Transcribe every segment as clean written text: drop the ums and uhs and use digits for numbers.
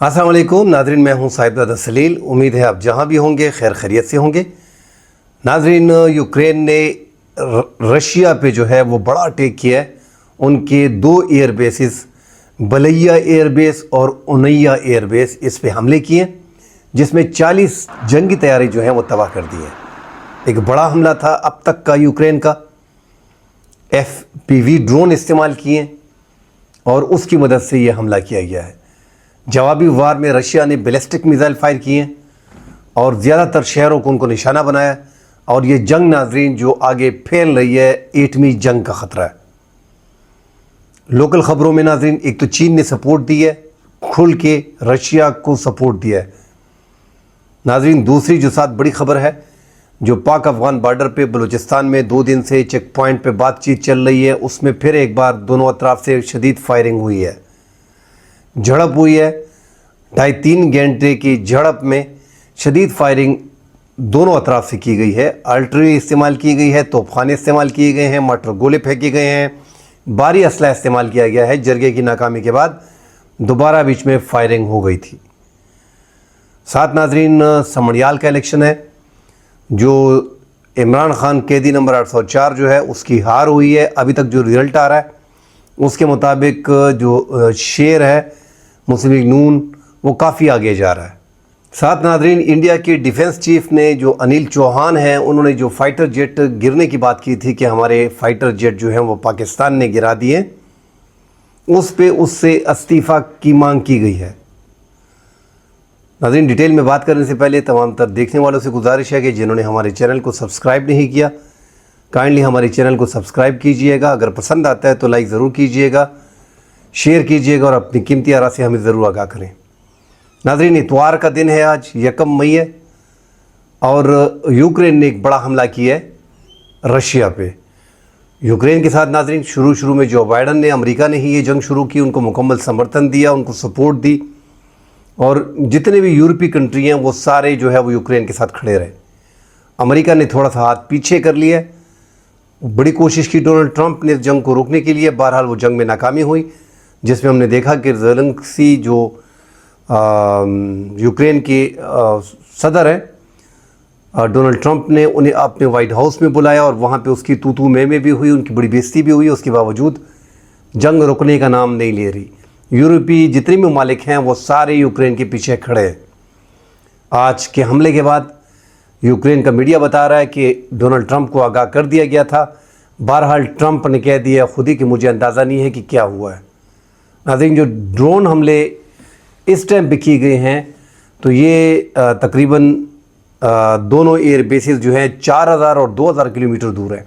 السلام علیکم ناظرین، میں ہوں صاحب زادہ سلیل۔ امید ہے آپ جہاں بھی ہوں گے خیر خیریت سے ہوں گے۔ ناظرین، یوکرین نے رشیا پہ جو ہے وہ بڑا اٹیک کیا ہے۔ ان کے 2 ایئر بیسز، بلیا ایئر بیس اور اونیا ایئر بیس، اس پہ حملے کیے جس میں 40 جنگی طیارے جو ہیں وہ تباہ کر دیے۔ ایک بڑا حملہ تھا اب تک کا یوکرین کا۔ FPV ڈرون استعمال کیے اور اس کی مدد سے یہ حملہ کیا گیا ہے۔ جوابی وار میں رشیا نے بیلسٹک میزائل فائر کیے اور زیادہ تر شہروں کو ان کو نشانہ بنایا، اور یہ جنگ ناظرین جو آگے پھیل رہی ہے، ایٹمی جنگ کا خطرہ ہے۔ لوکل خبروں میں ناظرین ایک تو چین نے سپورٹ دی ہے، کھل کے رشیا کو سپورٹ دیا ہے۔ ناظرین دوسری جو ساتھ بڑی خبر ہے، جو پاک افغان بارڈر پہ بلوچستان میں 2 دن سے چیک پوائنٹ پہ بات چیت چل رہی ہے، اس میں پھر ایک بار دونوں اطراف سے شدید فائرنگ ہوئی ہے، جھڑپ ہوئی ہے۔ 2.5-3 گھنٹے کی جھڑپ میں شدید فائرنگ دونوں اطراف سے کی گئی ہے۔ آرٹلری استعمال کی گئی ہے، توپ خانے استعمال کیے گئے ہیں، مارٹر گولے پھینکے گئے ہیں، بھاری اسلحہ استعمال کیا گیا ہے۔ جرگے کی ناکامی کے بعد دوبارہ بیچ میں فائرنگ ہو گئی تھی۔ ساتھ ناظرین سمڑیال کا الیکشن ہے، جو عمران خان قیدی نمبر 804 جو ہے اس کی ہار ہوئی ہے۔ ابھی تک جو رزلٹ آ رہا ہے اس کے مطابق جو شیر ہے مسلم لیگ نون وہ کافی آگے جا رہا ہے۔ ساتھ ناظرین انڈیا کے ڈیفنس چیف نے جو انل چوہان ہیں، انہوں نے جو فائٹر جیٹ گرنے کی بات کی تھی کہ ہمارے فائٹر جیٹ جو ہیں وہ پاکستان نے گرا دیے، اس پہ اس سے استعفیٰ کی مانگ کی گئی ہے۔ ناظرین ڈیٹیل میں بات کرنے سے پہلے تمام تر دیکھنے والوں سے گزارش ہے کہ جنہوں نے ہمارے چینل کو سبسکرائب نہیں کیا، کائنڈلی ہمارے چینل کو سبسکرائب کیجئے گا۔ اگر پسند آتا ہے تو لائک ضرور کیجئے گا، شیئر کیجئے گا اور اپنی قیمتی آراء سے ہمیں ضرور آگاہ کریں۔ ناظرین اتوار کا دن ہے، آج 1 مئی ہے، اور یوکرین نے ایک بڑا حملہ کیا ہے رشیا پہ۔ یوکرین کے ساتھ ناظرین شروع میں جو بائیڈن نے، امریکہ نے ہی یہ جنگ شروع کی، ان کو مکمل سمرتھن دیا، ان کو سپورٹ دی، اور جتنے بھی یورپی کنٹری ہیں وہ سارے جو ہے وہ یوکرین کے ساتھ کھڑے رہے۔ امریکہ نے تھوڑا سا ہاتھ پیچھے کر لیا، بڑی کوشش کی ڈونلڈ ٹرمپ نے اس جنگ کو روکنے کے لیے، بہرحال وہ جنگ میں ناکامی ہوئی، جس میں ہم نے دیکھا کہ زیلنسکی جو یوکرین کے صدر ہیں، ڈونلڈ ٹرمپ نے انہیں اپنے وائٹ ہاؤس میں بلایا اور وہاں پہ اس کی تو میں بھی ہوئی، ان کی بڑی بےزتی بھی ہوئی۔ اس کے باوجود جنگ رکنے کا نام نہیں لے رہی۔ یورپی جتنے بھی ممالک ہیں وہ سارے یوکرین کے پیچھے کھڑے ہیں۔ آج کے حملے کے بعد یوکرین کا میڈیا بتا رہا ہے کہ ڈونلڈ ٹرمپ کو آگاہ کر دیا گیا تھا۔ بہرحال ٹرمپ نے کہہ دیا خود ہی کہ مجھے اندازہ نہیں ہے کہ کیا ہوا ہے۔ ناظرین جو ڈرون حملے اس ٹائم پہ کیے گئے ہیں تو یہ تقریباً دونوں ایئر بیسز جو ہیں 4000 اور 2000 کلومیٹر دور ہیں۔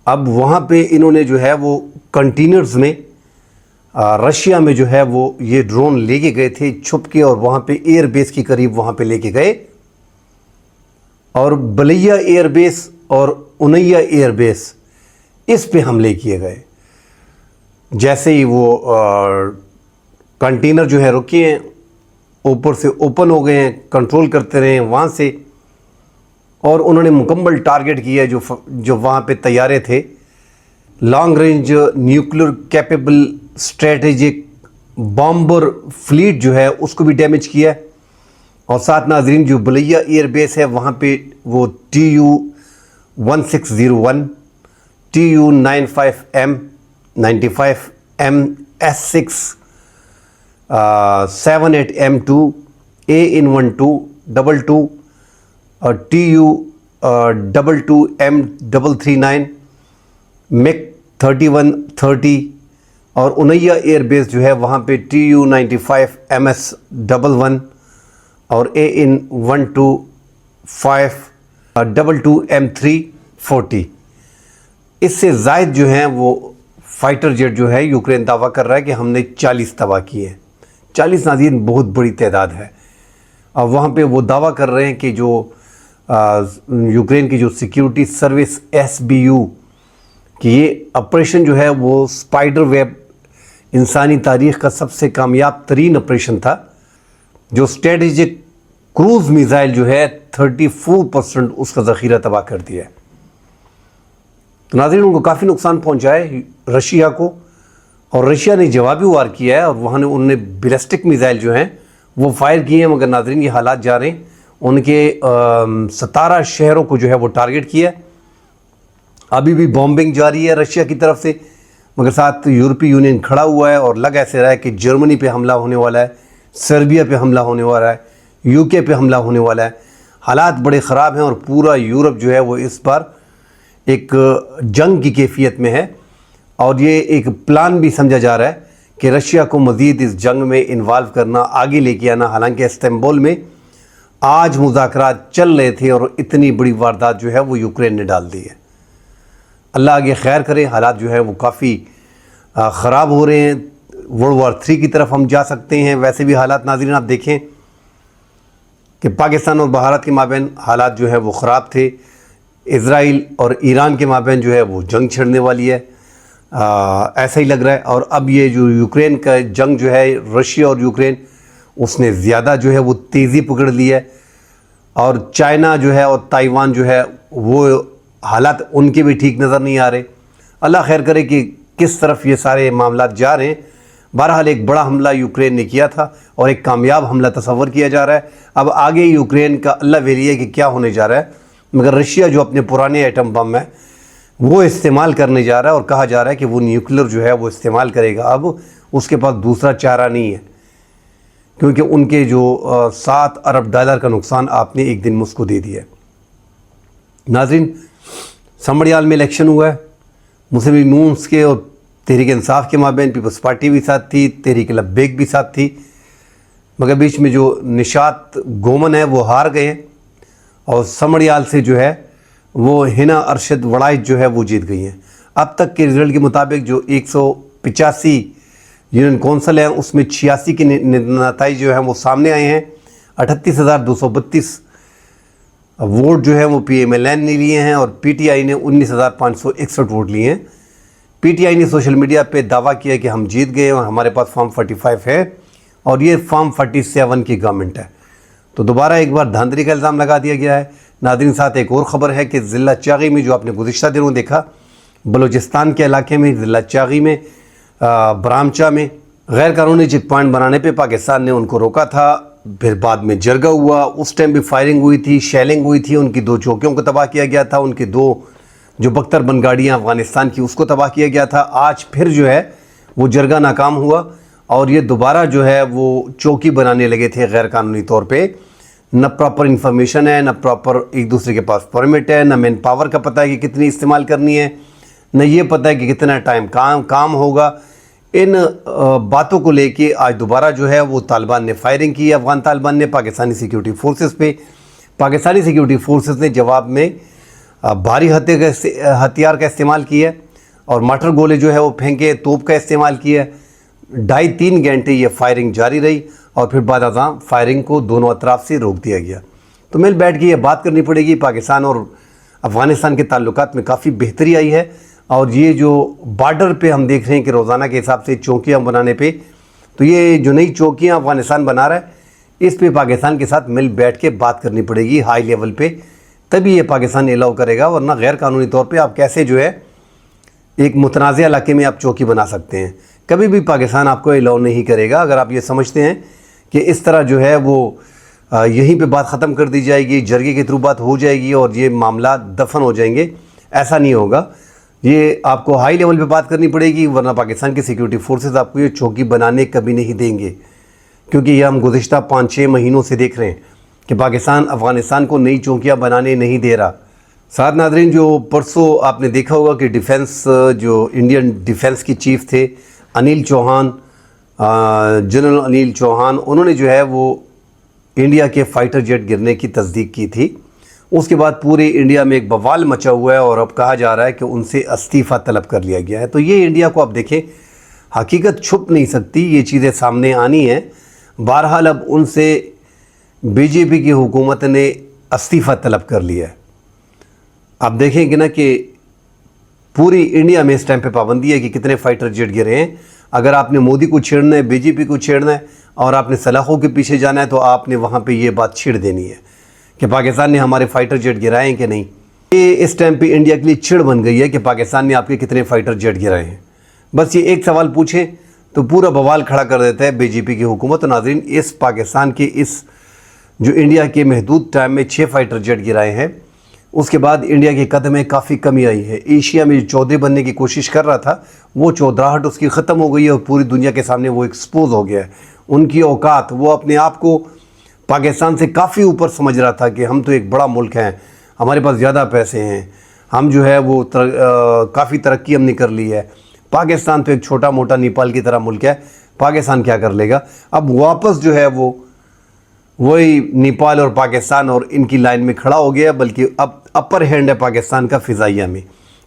اب وہاں پہ انہوں نے جو ہے وہ کنٹینرز میں رشیا میں جو ہے وہ یہ ڈرون لے کے گئے تھے چھپ کے، اور وہاں پہ ایئر بیس کی قریب وہاں پہ لے کے گئے، اور بلیا ایئر بیس اور اونیا ایئر بیس اس پہ حملے کیے گئے۔ جیسے ہی وہ کنٹینر جو ہے رکے ہیں، اوپر سے اوپن ہو گئے ہیں، کنٹرول کرتے رہے ہیں وہاں سے، اور انہوں نے مکمل ٹارگٹ کیا جو وہاں پہ طیارے تھے۔ Long range nuclear capable strategic bomber flat جو ہے اس کو بھی ڈیمیج کیا ہے۔ اور ساتھ ناظرین جو بلیا ایئر بیس ہے وہاں پہ وہ TU-1601، TU-95M، 95M S6، 78M2، AN-1222 اور TU-22M339، MiG-3130، اور اونیا ایئر بیس جو ہے وہاں پہ TU-95MS11 اور AN-125-22M340۔ اس سے زائد جو ہیں وہ فائٹر جیٹ جو ہے یوکرین دعویٰ کر رہا ہے کہ ہم نے 40 تباہ کیے ہیں۔ 40 ناظرین بہت بڑی تعداد ہے، اور وہاں پہ وہ دعویٰ کر رہے ہیں کہ جو یوکرین کی جو سیکیورٹی سروس SBU کہ یہ آپریشن جو ہے وہ اسپائڈر ویب انسانی تاریخ کا سب سے کامیاب ترین آپریشن تھا، جو اسٹریٹجک کروز میزائل جو ہے 34% اس کا ذخیرہ تباہ کر دیا ہے۔ تو ناظرین ان کو کافی نقصان پہنچا ہے رشیا کو، اور رشیا نے جوابی وار کیا ہے اور وہاں نے انہوں نے بیلسٹک میزائل جو ہیں وہ فائر کیے ہیں، مگر ناظرین یہ حالات جا رہے ہیں، ان کے 17 شہروں کو جو ہے وہ ٹارگٹ کیا ہے۔ ابھی بھی بامبنگ جاری ہے رشیا کی طرف سے، مگر ساتھ یورپی یونین کھڑا ہوا ہے اور لگ ایسے رہا ہے کہ جرمنی پہ حملہ ہونے والا ہے، سربیا پہ حملہ ہونے والا ہے، یو کے پہ حملہ ہونے والا ہے۔ حالات بڑے خراب ہیں اور پورا یورپ جو ہے وہ اس بار ایک جنگ کی کیفیت میں ہے، اور یہ ایک پلان بھی سمجھا جا رہا ہے کہ رشیا کو مزید اس جنگ میں انوالو کرنا، آگے لے کے آنا۔ حالانکہ استنبول میں آج مذاکرات چل رہے تھے اور اتنی بڑی واردات جو ہے وہ یوکرین نے ڈال دی ہے۔ اللہ آگے خیر کرے، حالات جو ہے وہ کافی خراب ہو رہے ہیں، ورلڈ وار 3 کی طرف ہم جا سکتے ہیں۔ ویسے بھی حالات ناظرین آپ دیکھیں کہ پاکستان اور بھارت کے مابین حالات جو ہے وہ خراب تھے، اسرائیل اور ایران کے مابین جو ہے وہ جنگ چھڑنے والی ہے، ایسا ہی لگ رہا ہے۔ اور اب یہ جو یوکرین کا جنگ جو ہے، رشیا اور یوکرین، اس نے زیادہ جو ہے وہ تیزی پکڑ لی ہے، اور چائنا جو ہے اور تائیوان جو ہے وہ حالات ان کے بھی ٹھیک نظر نہیں آ رہے۔ اللہ خیر کرے کہ کس طرف یہ سارے معاملات جا رہے ہیں۔ بہرحال ایک بڑا حملہ یوکرین نے کیا تھا اور ایک کامیاب حملہ تصور کیا جا رہا ہے۔ اب آگے یوکرین کا اللہ ویلی ہے کہ کیا ہونے جا رہا ہے، مگر رشیا جو اپنے پرانے ایٹم بم ہے وہ استعمال کرنے جا رہا ہے، اور کہا جا رہا ہے کہ وہ نیوکلر جو ہے وہ استعمال کرے گا۔ اب اس کے پاس دوسرا چارہ نہیں ہے، کیونکہ ان کے جو $7 ارب کا نقصان آپ نے ایک دن میں اس کو دے دیا ہے۔ ناظرین، سمبڑیال میں الیکشن ہوا ہے، مسلم نونس کے اور تحریک انصاف کے مابین پیپلز پارٹی بھی ساتھ تھی، تحریک لبیک بھی ساتھ تھی، مگر بیچ میں جو نشاط گومن ہے وہ ہار گئے ہیں، اور سمبڑیال سے جو ہے وہ ہنا ارشد وڑائچ جو ہے وہ جیت گئی ہیں۔ اب تک کے رزلٹ کے مطابق جو 185 یونین کونسل ہیں اس میں 86 کے نتائج جو ہیں وہ سامنے آئے ہیں۔ 38,232 ووٹ جو ہے وہ پی ایم ایل این نے لیے ہیں، اور پی ٹی آئی نے 19,561 ووٹ لیے ہیں۔ پی ٹی آئی نے سوشل میڈیا پہ دعویٰ کیا کہ ہم جیت گئے اور ہمارے پاس فارم 45 ہے، اور یہ فارم 47 کی گورنمنٹ ہے۔ تو دوبارہ ایک بار دھاندلی کا الزام لگا دیا گیا ہے۔ ناظرین، ساتھ ایک اور خبر ہے کہ ضلع چاغی میں جو آپ نے گزشتہ دنوں دیکھا، بلوچستان کے علاقے میں ضلع چاغی میں برامچا میں غیر قانونی چیک پوائنٹ بنانے پہ پاکستان نے ان کو روکا تھا، پھر بعد میں جرگہ ہوا، اس ٹائم بھی فائرنگ ہوئی تھی، شیلنگ ہوئی تھی، ان کی 2 چوکیوں کو تباہ کیا گیا تھا، ان کی 2 جو بختر بند گاڑیاں افغانستان کی اس کو تباہ کیا گیا تھا۔ آج پھر جو ہے وہ جرگہ ناکام ہوا، اور یہ دوبارہ جو ہے وہ چوکی بنانے لگے تھے غیر قانونی طور پہ۔ نہ پراپر انفارمیشن ہے، نہ پراپر ایک دوسرے کے پاس پرمٹ ہے، نہ مین پاور کا پتہ ہے کہ کتنی استعمال کرنی ہے، نہ یہ پتہ ہے کہ کتنا ٹائم کام ہوگا۔ ان باتوں کو لے کے آج دوبارہ جو ہے وہ طالبان نے فائرنگ کی، افغان طالبان نے پاکستانی سیکیورٹی فورسز پہ۔ پاکستانی سیکیورٹی فورسز نے جواب میں بھاری ہتھیار کا استعمال کیا ہے، اور مارٹر گولے جو ہے وہ پھینکے، توپ کا استعمال کیا ہے۔ 2.5-3 گھنٹے یہ فائرنگ جاری رہی، اور پھر بعد ازاں فائرنگ کو دونوں اطراف سے روک دیا گیا۔ تو مل بیٹھ کے یہ بات کرنی پڑے گی، پاکستان اور افغانستان کے تعلقات میں کافی بہتری آئی ہے، اور یہ جو بارڈر پہ ہم دیکھ رہے ہیں کہ روزانہ کے حساب سے چوکیاں بنانے پہ، تو یہ جو نئی چوکیاں افغانستان بنا رہا ہے، اس پہ پاکستان کے ساتھ مل بیٹھ کے بات کرنی پڑے گی ہائی لیول پہ، تبھی یہ پاکستان الاؤ کرے گا، ورنہ غیر قانونی طور پہ آپ کیسے جو ہے ایک متنازع علاقے میں آپ چوکی بنا سکتے ہیں؟ کبھی بھی پاکستان آپ کو الاؤ نہیں کرے گا۔ اگر آپ یہ سمجھتے ہیں کہ اس طرح جو ہے وہ یہیں پہ بات ختم کر دی جائے گی، جرگے کے تھرو بات ہو جائے گی اور یہ معاملات دفن ہو جائیں گے، ایسا نہیں ہوگا۔ یہ آپ کو ہائی لیول پہ بات کرنی پڑے گی، ورنہ پاکستان کی سیکیورٹی فورسز آپ کو یہ چوکی بنانے کبھی نہیں دیں گے، کیونکہ یہ ہم گزشتہ 5-6 مہینوں سے دیکھ رہے ہیں کہ پاکستان افغانستان کو نئی چوکیاں بنانے نہیں دے رہا۔ ساتھ ناظرین، جو پرسوں آپ نے دیکھا ہوگا کہ ڈیفنس جو انڈین ڈیفنس کی چیف تھے انیل چوہان، جنرل انیل چوہان، انہوں نے جو ہے وہ انڈیا کے فائٹر جیٹ گرنے کی تصدیق کی تھی۔ اس کے بعد پورے انڈیا میں ایک بوال مچا ہوا ہے، اور اب کہا جا رہا ہے کہ ان سے استعفیٰ طلب کر لیا گیا ہے۔ تو یہ انڈیا کو اب دیکھیں، حقیقت چھپ نہیں سکتی، یہ چیزیں سامنے آنی ہیں۔ بہرحال اب ان سے بی جے پی کی حکومت نے استعفیٰ طلب کر لیا ہے۔ آپ دیکھیں گے نا کہ پوری انڈیا میں اس ٹائم پہ پابندی ہے کہ کتنے فائٹر جیٹ گرے ہیں۔ اگر آپ نے مودی کو چھیڑنا ہے، بی جے پی کو چھیڑنا ہے، اور آپ نے سلاخوں کے پیچھے جانا ہے، تو آپ نے وہاں پہ یہ بات چھیڑ دینی ہے کہ پاکستان نے ہمارے فائٹر جیٹ گرائے ہیں کہ نہیں۔ یہ اس ٹائم پہ انڈیا کے لیے چڑ بن گئی ہے کہ پاکستان نے آپ کے کتنے فائٹر جیٹ گرائے ہیں۔ بس یہ ایک سوال پوچھیں تو پورا بوال کھڑا کر دیتا ہے بی جے پی کی حکومت. تو ناظرین اس پاکستان کے اس جو انڈیا کے محدود ٹائم میں 6 فائٹر جیٹ گرائے ہیں اس کے بعد انڈیا کے قد میں کافی کمی آئی ہے. ایشیا میں جو چودھری بننے کی کوشش کر رہا تھا وہ چودراہٹ اس کی ختم ہو گئی ہے اور پوری دنیا کے سامنے وہ ایکسپوز ہو گیا ہے. ان کی اوقات، وہ اپنے آپ کو پاکستان سے کافی اوپر سمجھ رہا تھا کہ ہم تو ایک بڑا ملک ہیں، ہمارے پاس زیادہ پیسے ہیں، ہم جو ہے وہ کافی ترقی ہم نے کر لی ہے. پاکستان تو ایک چھوٹا موٹا نیپال کی طرح ملک ہے، پاکستان کیا کر لے گا. اب واپس جو ہے وہ وہی نیپال اور پاکستان اور ان کی لائن میں کھڑا ہو گیا، بلکہ اب اپر ہینڈ ہے پاکستان کا فضائیہ میں،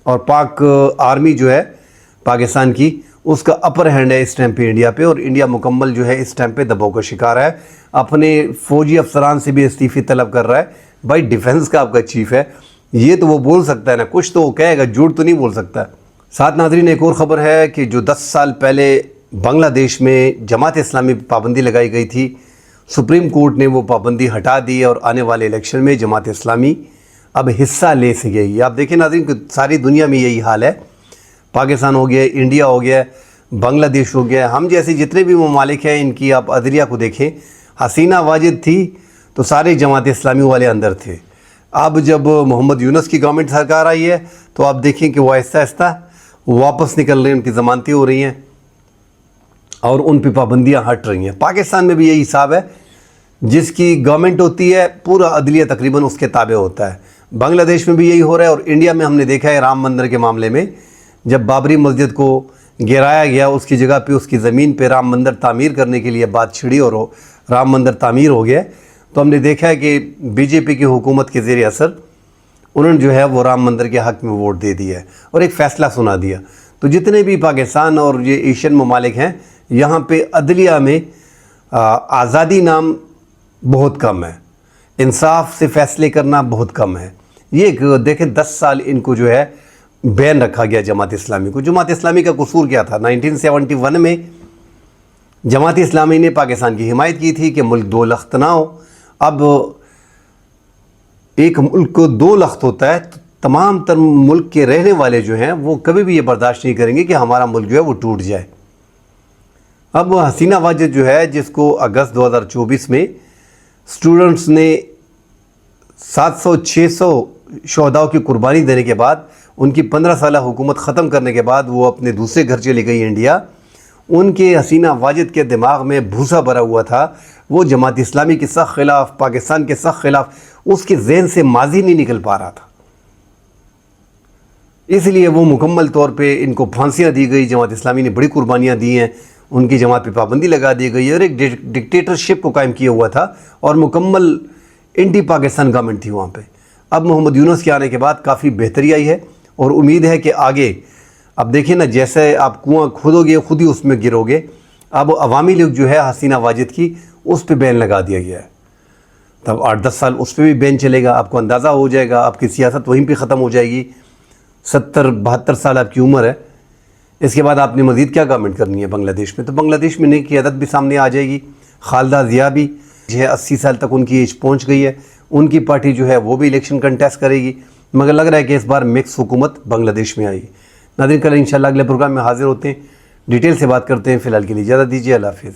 اور پاک آرمی جو ہے پاکستان کی اس کا اپر ہینڈ ہے اس ٹائم پہ انڈیا پہ. اور انڈیا مکمل جو ہے اس ٹائم پہ دباؤ کا شکار ہے، اپنے فوجی افسران سے بھی استعفی طلب کر رہا ہے. بھائی ڈیفنس کا آپ کا چیف ہے، یہ تو وہ بول سکتا ہے نا، کچھ تو وہ کہے گا، جھوٹ تو نہیں بول سکتا. ساتھ ناظرین ایک اور خبر ہے کہ جو 10 سال پہلے بنگلہ دیش میں جماعت اسلامی پہ پابندی لگائی گئی تھی، سپریم کورٹ نے وہ پابندی ہٹا دی اور آنے والے الیکشن میں جماعت اسلامی اب حصہ لے سکے گی. آپ دیکھیں ناظرین کہ ساری دنیا میں یہی حال ہے، پاکستان ہو گیا، انڈیا ہو گیا، بنگلہ دیش ہو گیا، ہم جیسے جتنے بھی ممالک ہیں ان کی آپ عدلیہ کو دیکھیں. حسینہ واجد تھی تو سارے جماعت اسلامی والے اندر تھے. اب جب محمد یونس کی گورنمنٹ سرکار آئی ہے تو آپ دیکھیں کہ وہ آہستہ آہستہ واپس نکل رہے ہیں، ان کی ضمانتیں ہو رہی ہیں اور ان پہ پابندیاں ہٹ رہی ہیں. پاکستان میں بھی یہی حساب ہے، جس کی گورنمنٹ ہوتی ہے پورا عدلیہ تقریباً اس کے تابع ہوتا ہے. بنگلہ دیش میں بھی یہی ہو رہا ہے. اور انڈیا میں ہم نے دیکھا ہے رام مندر کے معاملے میں، جب بابری مسجد کو گرایا گیا اس کی جگہ پہ اس کی زمین پہ رام مندر تعمیر کرنے کے لیے بات چھڑی اور رام مندر تعمیر ہو گیا، تو ہم نے دیکھا ہے کہ بی جے پی کی حکومت کے زیر اثر انہوں نے جو ہے وہ رام مندر کے حق میں ووٹ دے دیا ہے اور ایک فیصلہ سنا دیا. تو جتنے بھی پاکستان اور یہ ایشین ممالک ہیں یہاں پہ عدلیہ میں آزادی نام بہت کم ہے، انصاف سے فیصلے کرنا بہت کم ہے. یہ دیکھیں 10 سال ان کو جو ہے بین رکھا گیا جماعت اسلامی کو. جماعت اسلامی کا قصور کیا تھا؟ 1971 میں جماعت اسلامی نے پاکستان کی حمایت کی تھی کہ ملک 2 لخت نہ ہو. اب ایک ملک کو 2 لخت ہوتا ہے تو تمام تر ملک کے رہنے والے جو ہیں وہ کبھی بھی یہ برداشت نہیں کریں گے کہ ہمارا ملک جو ہے وہ ٹوٹ جائے. اب حسینہ واجد جو ہے، جس کو اگست 2024 میں اسٹوڈنٹس نے 700-600 شہداء کی قربانی دینے کے بعد، ان کی 15 سالہ حکومت ختم کرنے کے بعد وہ اپنے دوسرے گھر چلی گئی انڈیا. ان کے حسینہ واجد کے دماغ میں بھوسا بھرا ہوا تھا، وہ جماعت اسلامی کے سخت خلاف، پاکستان کے سخت خلاف، اس کے ذہن سے ماضی نہیں نکل پا رہا تھا. اس لیے وہ مکمل طور پہ ان کو پھانسیاں دی گئی. جماعت اسلامی نے بڑی قربانیاں دی ہیں، ان کی جماعت پہ پابندی لگا دی گئی اور ایک ڈکٹیٹرشپ کو قائم کیا ہوا تھا اور مکمل انٹی پاکستان گورنمنٹ تھی وہاں پہ. اب محمد یونس کے آنے کے بعد کافی بہتری آئی ہے اور امید ہے کہ آگے اب دیکھیں نا، جیسے آپ کنواں کھودو گے خود ہی اس میں گرو گے. اب عوامی لیگ جو ہے حسینہ واجد کی، اس پہ بین لگا دیا گیا ہے. تب 8-10 سال اس پہ بھی بین چلے گا. آپ کو اندازہ ہو جائے گا، آپ کی سیاست وہیں پہ ختم ہو جائے گی. 70-72 سال آپ کی عمر ہے. اس کے بعد آپ نے مزید کیا گورنمنٹ کرنی ہے بنگلہ دیش میں؟ تو بنگلہ دیش میں نئی قیادت بھی سامنے آ جائے گی. خالدہ ضیاء بھی جو ہے 80 سال تک ان کی ایج پہنچ گئی ہے، ان کی پارٹی جو ہے وہ بھی الیکشن کنٹیسٹ کرے گی. مگر لگ رہا ہے کہ اس بار مکس حکومت بنگلہ دیش میں آئی. ناظرین کل انشاءاللہ اگلے پروگرام میں حاضر ہوتے ہیں، ڈیٹیل سے بات کرتے ہیں. فی الحال کے لیے اجازت دیجیے. اللہ حافظ.